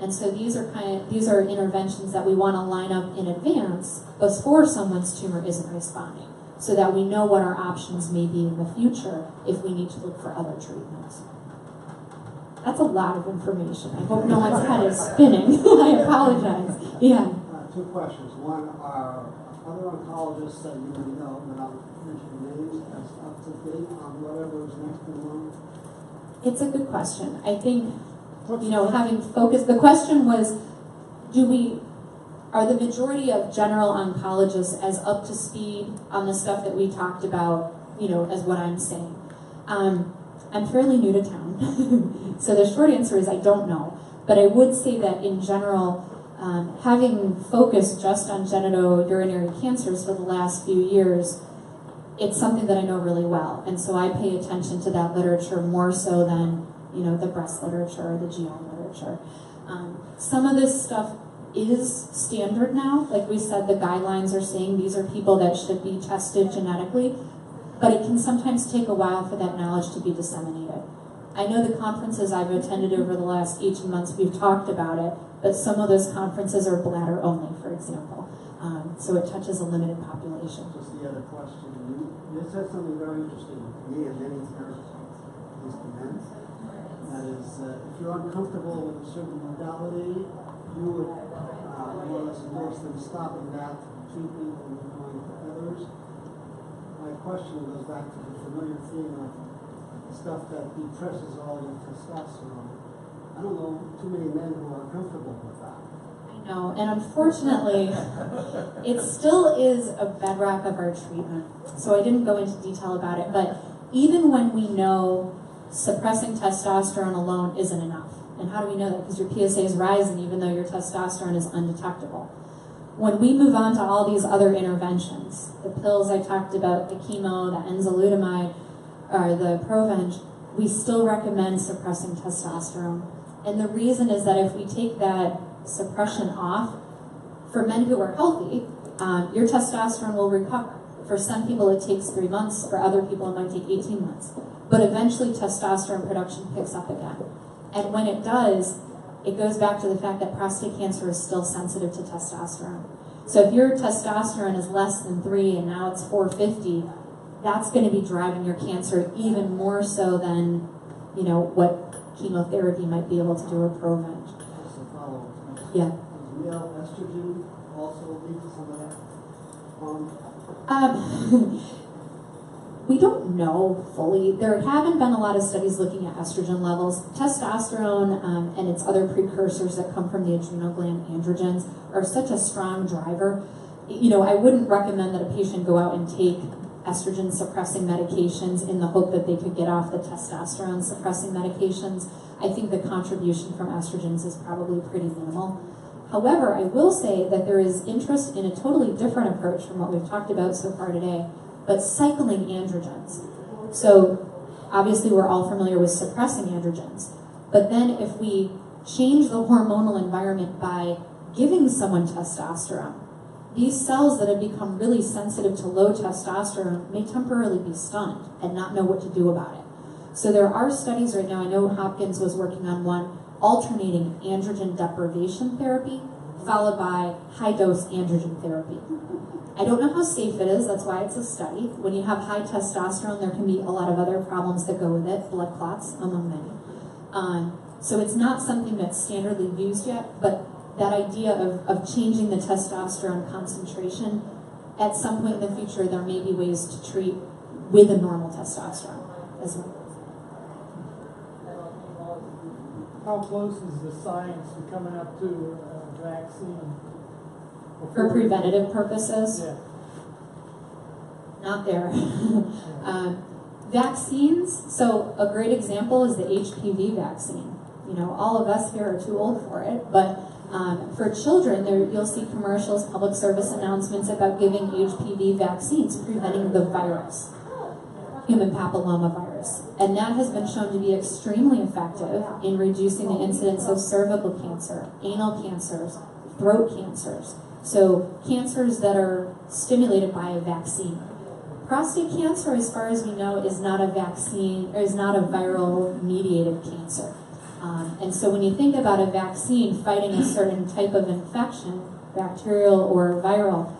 And so these are interventions that we want to line up in advance before someone's tumor isn't responding, so that we know what our options may be in the future if we need to look for other treatments. That's a lot of information. I hope no one's head is spinning. I apologize. Yeah. Two questions. One, are other oncologists that you may know, without mentioning names, as up to date on whatever is next in line? It's a good question. I think, having focused, the question was, are the majority of general oncologists as up to speed on the stuff that we talked about, as what I'm saying? I'm fairly new to town, so the short answer is I don't know. But I would say that in general, having focused just on genitourinary cancers for the last few years, it's something that I know really well. And so I pay attention to that literature more so than, the breast literature or the GI literature. Some of this stuff is standard now. Like we said, the guidelines are saying these are people that should be tested genetically, but it can sometimes take a while for that knowledge to be disseminated. I know the conferences I've attended over the last 18 months, we've talked about it, but some of those conferences are bladder only, for example. So it touches a limited population. Just the other question. You said something very interesting to me and many therapists, at least the men. That is, if you're uncomfortable with a certain modality, you would more or less endorse them stopping that treatment and going to others. My question goes back to the familiar theme of stuff that depresses all your testosterone. I don't know too many men who are comfortable with that. I know, and unfortunately, it still is a bedrock of our treatment. So I didn't go into detail about it, but even when we know suppressing testosterone alone isn't enough, and how do we know that? Because your PSA is rising even though your testosterone is undetectable. When we move on to all these other interventions, the pills I talked about, the chemo, the enzalutamide, or the Provenge, we still recommend suppressing testosterone. And the reason is that if we take that suppression off, for men who are healthy, your testosterone will recover. For some people it takes 3 months, for other people it might take 18 months. But eventually testosterone production picks up again. And when it does, it goes back to the fact that prostate cancer is still sensitive to testosterone. So if your testosterone is less than 3 and now it's 450, that's going to be driving your cancer even more so than, what chemotherapy might be able to do or Provenge. Just a follow-up. Yeah. Does male estrogen also lead to some of that? We don't know fully. There haven't been a lot of studies looking at estrogen levels. Testosterone and its other precursors that come from the adrenal gland androgens are such a strong driver. I wouldn't recommend that a patient go out and take estrogen suppressing medications in the hope that they could get off the testosterone suppressing medications. I think the contribution from estrogens is probably pretty minimal. However, I will say that there is interest in a totally different approach from what we've talked about so far today, but cycling androgens. So obviously we're all familiar with suppressing androgens, but then if we change the hormonal environment by giving someone testosterone, these cells that have become really sensitive to low testosterone may temporarily be stunned and not know what to do about it. So there are studies right now, I know Hopkins was working on one, alternating androgen deprivation therapy followed by high-dose androgen therapy. I don't know how safe it is, that's why it's a study. When you have high testosterone, there can be a lot of other problems that go with it, blood clots, among many. So it's not something that's standardly used yet, but that idea of changing the testosterone concentration, at some point in the future, there may be ways to treat with a normal testosterone as well. How close is the science to coming up to a vaccine? For preventative purposes? Yeah. Not there. Vaccines, so a great example is the HPV vaccine. You know, all of us here are too old for it, but for children, you'll see commercials, public service announcements about giving HPV vaccines, preventing the virus, human papilloma virus. And that has been shown to be extremely effective in reducing the incidence of cervical cancer, anal cancers, throat cancers. So cancers that are stimulated by a vaccine. Prostate cancer, as far as we know, is not a vaccine, or is not a viral mediated cancer. And so when you think about a vaccine fighting a certain type of infection, bacterial or viral,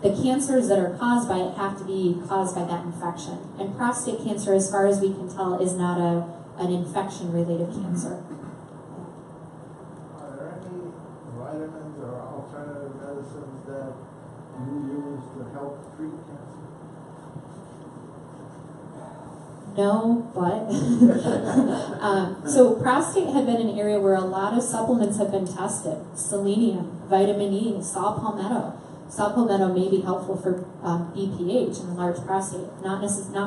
the cancers that are caused by it have to be caused by that infection. And prostate cancer, as far as we can tell, is not an infection-related cancer. Are there any vitamins or alternative medicines that you use to help treat cancer? No, but so prostate had been an area where a lot of supplements have been tested. Selenium, vitamin E, saw palmetto. Saw palmetto may be helpful for BPH and enlarged prostate. Not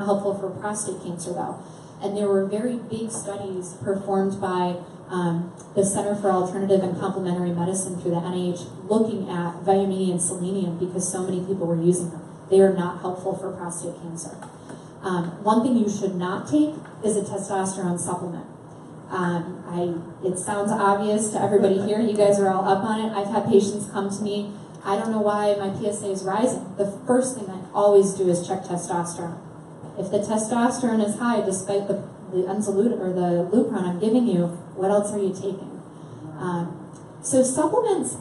helpful for prostate cancer though. And there were very big studies performed by the Center for Alternative and Complementary Medicine through the NIH looking at vitamin E and selenium because so many people were using them. They are not helpful for prostate cancer. One thing you should not take is a testosterone supplement. It sounds obvious to everybody here. You guys are all up on it. I've had patients come to me. I don't know why my PSA is rising. The first thing I always do is check testosterone. If the testosterone is high, despite the Enzalutamide or the Lupron I'm giving you, what else are you taking? So supplements,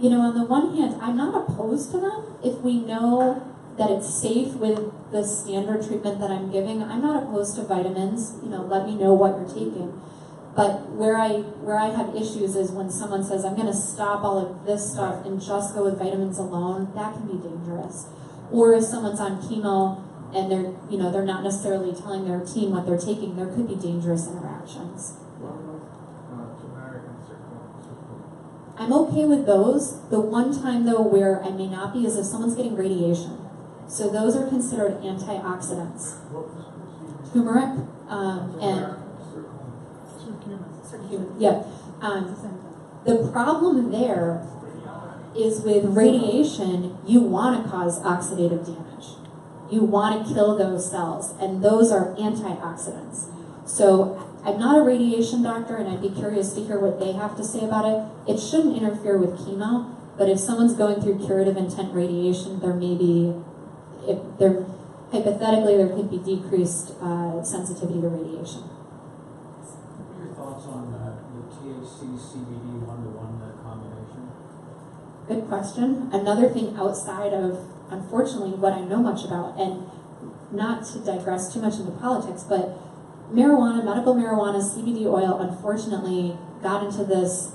you know, on the one hand, I'm not opposed to them if we know that it's safe with the standard treatment that I'm giving. I'm not opposed to vitamins. You know, let me know what you're taking. But where I have issues is when someone says, I'm going to stop all of this stuff and just go with vitamins alone. That can be dangerous. Or if someone's on chemo and they're not necessarily telling their team what they're taking, there could be dangerous interactions. I'm okay with those. The one time though where I may not be is if someone's getting radiation. So those are considered antioxidants. Turmeric and curcumin. Yeah. The problem there is with radiation, you want to cause oxidative damage. You want to kill those cells, and those are antioxidants. So I'm not a radiation doctor, and I'd be curious to hear what they have to say about it. It shouldn't interfere with chemo, but if someone's going through curative intent radiation, there may be, hypothetically, there could be decreased sensitivity to radiation. What are your thoughts on the THC-CBD one-to-one combination? Good question. Another thing outside of, unfortunately, what I know much about, and not to digress too much into politics, but marijuana, medical marijuana, CBD oil, unfortunately, got into this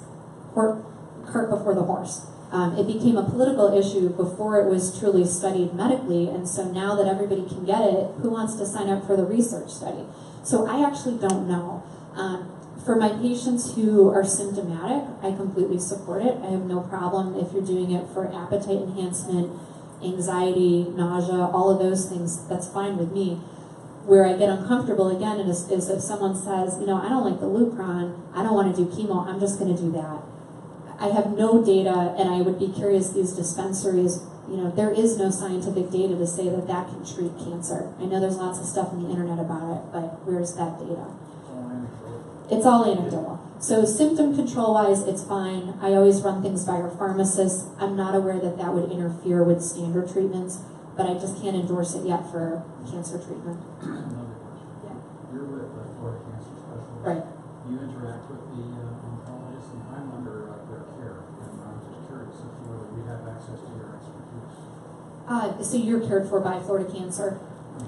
cart before the horse. It became a political issue before it was truly studied medically, and so now that everybody can get it, who wants to sign up for the research study? So I actually don't know. For my patients who are symptomatic, I completely support it. I have no problem if you're doing it for appetite enhancement, anxiety, nausea, all of those things, that's fine with me. Where I get uncomfortable again is if someone says, you know, I don't like the Lupron, I don't want to do chemo, I'm just going to do that. I have no data, and I would be curious, these dispensaries, you know, there is no scientific data to say that that can treat cancer. I know there's lots of stuff on the internet about it, but where's that data? It's all anecdotal. So symptom control-wise, it's fine. I always run things by our pharmacists. I'm not aware that that would interfere with standard treatments, but I just can't endorse it yet for cancer treatment. Another question. Yeah. You're with the Florida Cancer Specialist. Right. You interact with the oncologist, and I'm under their care, and I'm just curious as to whether we have access to your expertise. So you're cared for by Florida Cancer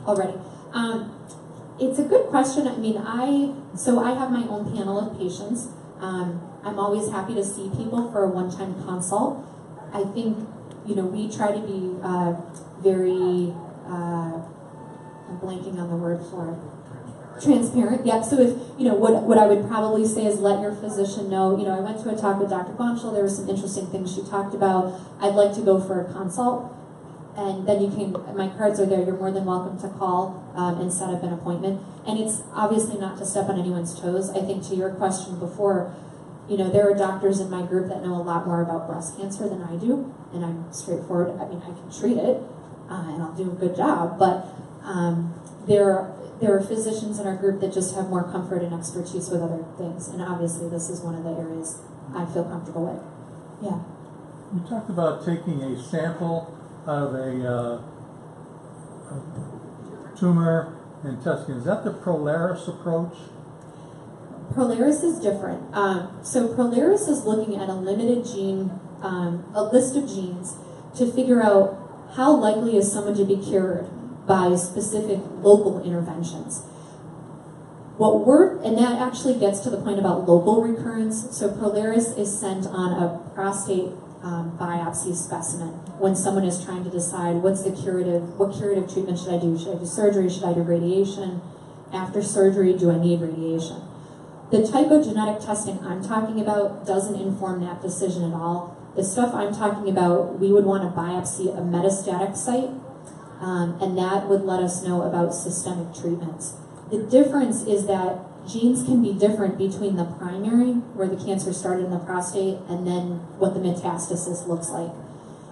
already. It's a good question. I mean, I have my own panel of patients. I'm always happy to see people for a one-time consult. I think, you know, we try to be very, I'm blanking on the word for it. Transparent, yeah. So if, you know, what I would probably say is let your physician know, you know, I went to a talk with Dr. Guancial, there were some interesting things she talked about. I'd like to go for a consult. And then you can, my cards are there, you're more than welcome to call and set up an appointment. And it's obviously not to step on anyone's toes. I think to your question before, you know, there are doctors in my group that know a lot more about breast cancer than I do, and I'm straightforward. I mean, I can treat it, and I'll do a good job, but there are physicians in our group that just have more comfort and expertise with other things, and obviously this is one of the areas I feel comfortable with. Yeah. You talked about taking a sample out of a tumor and testing. Is that the Prolaris approach? Prolaris is different. So Prolaris is looking at a limited gene, a list of genes to figure out how likely is someone to be cured by specific local interventions. And that actually gets to the point about local recurrence. So Prolaris is sent on a prostate biopsy specimen when someone is trying to decide what curative treatment should I do? Should I do surgery? Should I do radiation? After surgery, do I need radiation? The type of genetic testing I'm talking about doesn't inform that decision at all. The stuff I'm talking about, we would want to biopsy a metastatic site, and that would let us know about systemic treatments. The difference is that genes can be different between the primary, where the cancer started in the prostate, and then what the metastasis looks like.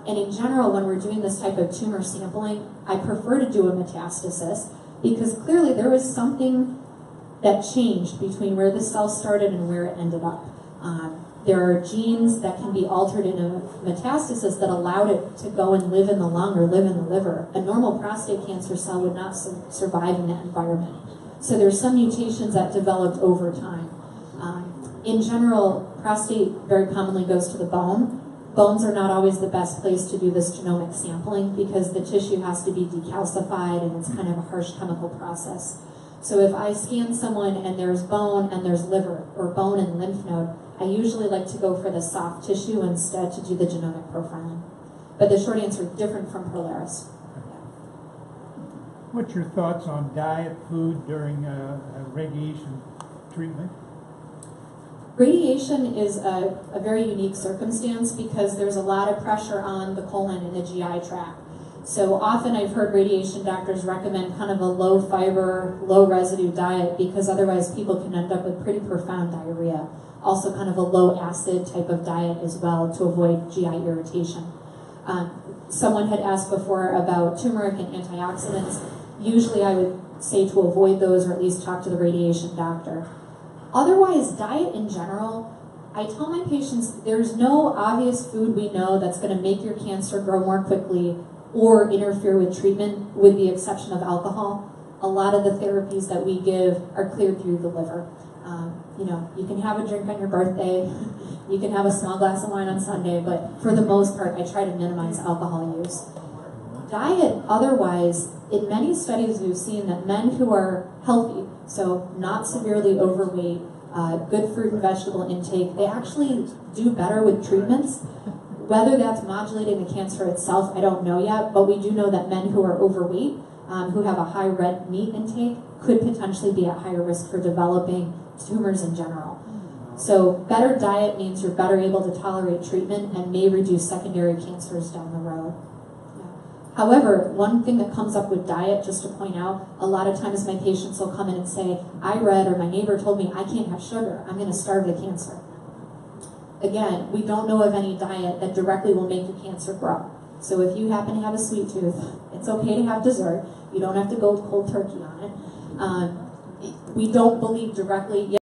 And in general, when we're doing this type of tumor sampling, I prefer to do a metastasis because clearly there was something that changed between where the cell started and where it ended up. There are genes that can be altered in a metastasis that allowed it to go and live in the lung or live in the liver. A normal prostate cancer cell would not survive in that environment. So there's some mutations that developed over time. In general, prostate very commonly goes to the bone. Bones are not always the best place to do this genomic sampling because the tissue has to be decalcified and it's kind of a harsh chemical process. So if I scan someone and there's bone and there's liver, or bone and lymph node, I usually like to go for the soft tissue instead to do the genomic profiling. But the short answer, different from Prolaris. What's your thoughts on diet, food during radiation treatment? Radiation is a very unique circumstance because there's a lot of pressure on the colon and the GI tract. So often I've heard radiation doctors recommend kind of a low fiber, low residue diet because otherwise people can end up with pretty profound diarrhea. Also kind of a low acid type of diet as well to avoid GI irritation. Someone had asked before about turmeric and antioxidants. Usually I would say to avoid those or at least talk to the radiation doctor. Otherwise, diet in general, I tell my patients there's no obvious food we know that's going to make your cancer grow more quickly or interfere with treatment, with the exception of alcohol. A lot of the therapies that we give are cleared through the liver. You know, you can have a drink on your birthday, you can have a small glass of wine on Sunday, but for the most part, I try to minimize alcohol use. Diet, otherwise, in many studies we've seen that men who are healthy, so not severely overweight, good fruit and vegetable intake, they actually do better with treatments. Whether that's modulating the cancer itself, I don't know yet, but we do know that men who are overweight, who have a high red meat intake, could potentially be at higher risk for developing tumors in general. So better diet means you're better able to tolerate treatment and may reduce secondary cancers down the road. Yeah. However, one thing that comes up with diet, just to point out, a lot of times my patients will come in and say, I read or my neighbor told me I can't have sugar, I'm going to starve to cancer. Again, we don't know of any diet that directly will make your cancer grow. So if you happen to have a sweet tooth, it's okay to have dessert. You don't have to go cold turkey on it. We don't believe directly.